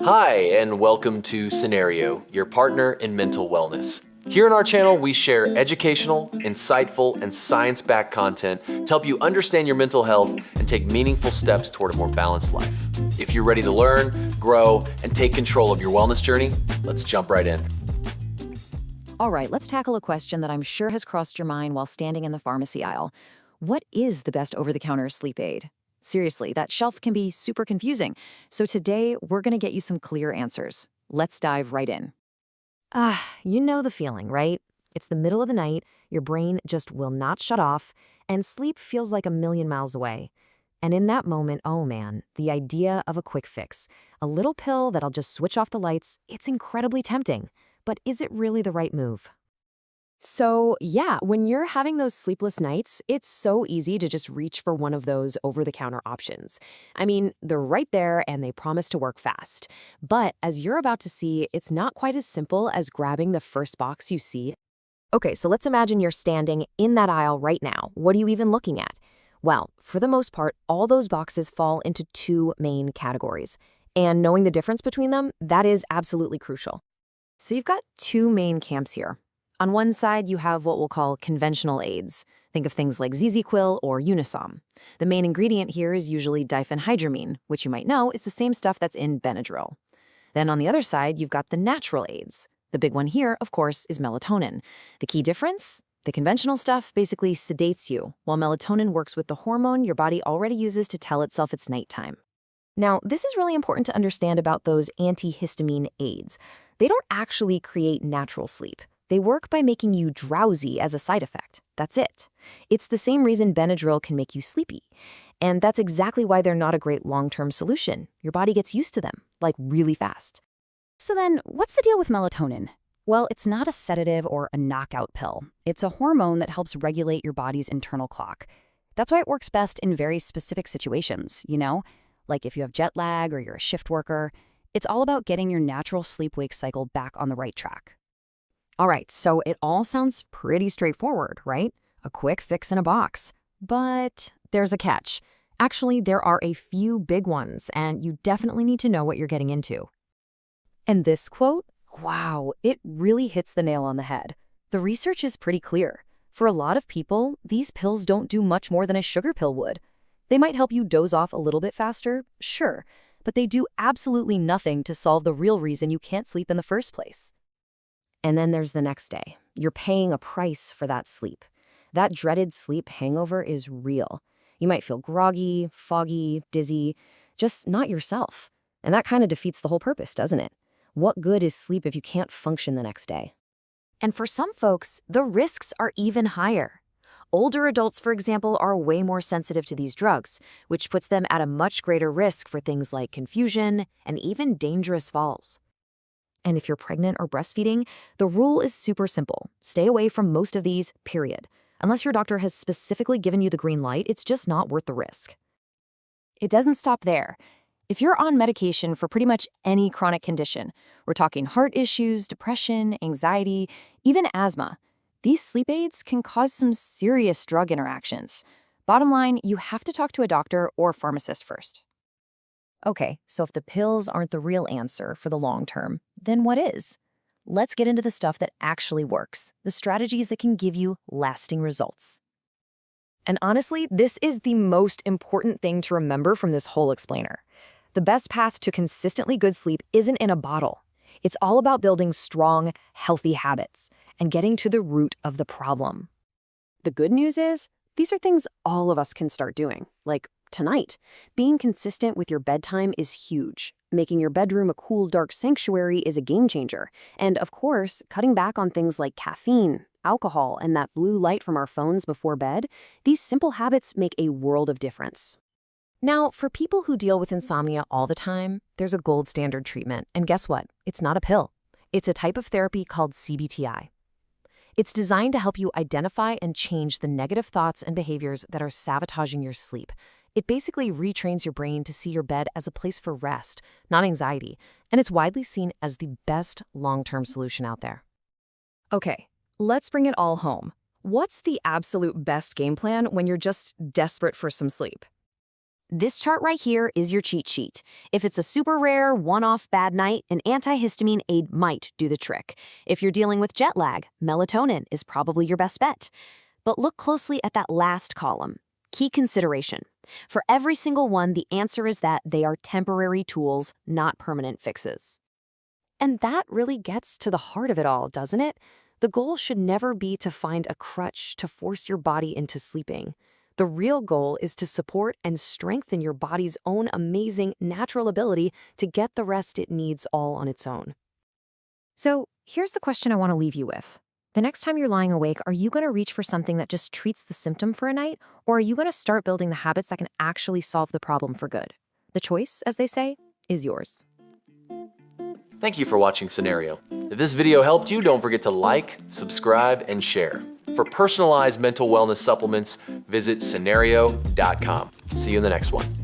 Hi, and welcome to Scenario, your partner in mental wellness. Here on our channel, we share educational, insightful, and science-backed content to help you understand your mental health and take meaningful steps toward a more balanced life. If you're ready to learn, grow, and take control of your wellness journey, let's jump right in. All right, let's tackle a question that I'm sure has crossed your mind while standing in the pharmacy aisle. What is the best over-the-counter sleep aid? Seriously, that shelf can be super confusing. So today, we're going to get you some clear answers. Let's dive right in. You know the feeling, right? It's the middle of the night, your brain just will not shut off, and sleep feels like a million miles away. And in that moment, oh man, the idea of a quick fix, a little pill that'll just switch off the lights, it's incredibly tempting. But is it really the right move? So, yeah, when you're having those sleepless nights, it's so easy to just reach for one of those over-the-counter options. I mean, they're right there and they promise to work fast. But as you're about to see, it's not quite as simple as grabbing the first box you see. Okay, so let's imagine you're standing in that aisle right now. What are you even looking at? Well, for the most part, all those boxes fall into two main categories. And knowing the difference between them, that is absolutely crucial. So you've got two main camps here. On one side, you have what we'll call conventional aids. Think of things like ZZ-Quil or Unisom. The main ingredient here is usually diphenhydramine, which you might know is the same stuff that's in Benadryl. Then on the other side, you've got the natural aids. The big one here, of course, is melatonin. The key difference? The conventional stuff basically sedates you, while melatonin works with the hormone your body already uses to tell itself it's nighttime. Now, this is really important to understand about those antihistamine aids. They don't actually create natural sleep. They work by making you drowsy as a side effect. That's it. It's the same reason Benadryl can make you sleepy. And that's exactly why they're not a great long-term solution. Your body gets used to them, like really fast. So then, what's the deal with melatonin? Well, it's not a sedative or a knockout pill. It's a hormone that helps regulate your body's internal clock. That's why it works best in very specific situations, like if you have jet lag or you're a shift worker. It's all about getting your natural sleep-wake cycle back on the right track. All right, so it all sounds pretty straightforward, right? A quick fix in a box. But there's a catch. Actually, there are a few big ones, and you definitely need to know what you're getting into. And this quote, wow, it really hits the nail on the head. The research is pretty clear. For a lot of people, these pills don't do much more than a sugar pill would. They might help you doze off a little bit faster, sure, but they do absolutely nothing to solve the real reason you can't sleep in the first place. And then there's the next day. You're paying a price for that sleep. That dreaded sleep hangover is real. You might feel groggy, foggy, dizzy, just not yourself. And that kind of defeats the whole purpose, doesn't it? What good is sleep if you can't function the next day? And for some folks, the risks are even higher. Older adults, for example, are way more sensitive to these drugs, which puts them at a much greater risk for things like confusion and even dangerous falls. And if you're pregnant or breastfeeding, the rule is super simple. Stay away from most of these, period. Unless your doctor has specifically given you the green light, it's just not worth the risk. It doesn't stop there. If you're on medication for pretty much any chronic condition, we're talking heart issues, depression, anxiety, even asthma, these sleep aids can cause some serious drug interactions. Bottom line, you have to talk to a doctor or pharmacist first. Okay, so if the pills aren't the real answer for the long term, then what is? Let's get into the stuff that actually works, the strategies that can give you lasting results. And honestly, this is the most important thing to remember from this whole explainer. The best path to consistently good sleep isn't in a bottle. It's all about building strong, healthy habits and getting to the root of the problem. The good news is, these are things all of us can start doing, like tonight. Being consistent with your bedtime is huge. Making your bedroom a cool, dark sanctuary is a game changer. And of course, cutting back on things like caffeine, alcohol, and that blue light from our phones before bed, these simple habits make a world of difference. Now, for people who deal with insomnia all the time, there's a gold standard treatment. And guess what? It's not a pill. It's a type of therapy called CBTI. It's designed to help you identify and change the negative thoughts and behaviors that are sabotaging your sleep. It basically retrains your brain to see your bed as a place for rest, not anxiety, and it's widely seen as the best long-term solution out there. Okay, let's bring it all home. What's the absolute best game plan when you're just desperate for some sleep? This chart right here is your cheat sheet. If it's a super rare, one-off bad night, an antihistamine aid might do the trick. If you're dealing with jet lag, melatonin is probably your best bet. But look closely at that last column. Key consideration. For every single one, the answer is that they are temporary tools, not permanent fixes. And that really gets to the heart of it all, doesn't it? The goal should never be to find a crutch to force your body into sleeping. The real goal is to support and strengthen your body's own amazing natural ability to get the rest it needs all on its own. So here's the question I want to leave you with. The next time you're lying awake, are you going to reach for something that just treats the symptom for a night, or are you going to start building the habits that can actually solve the problem for good? The choice, as they say, is yours. Thank you for watching Scenario. If this video helped you, don't forget to like, subscribe, and share. For personalized mental wellness supplements, visit scenario.com. See you in the next one.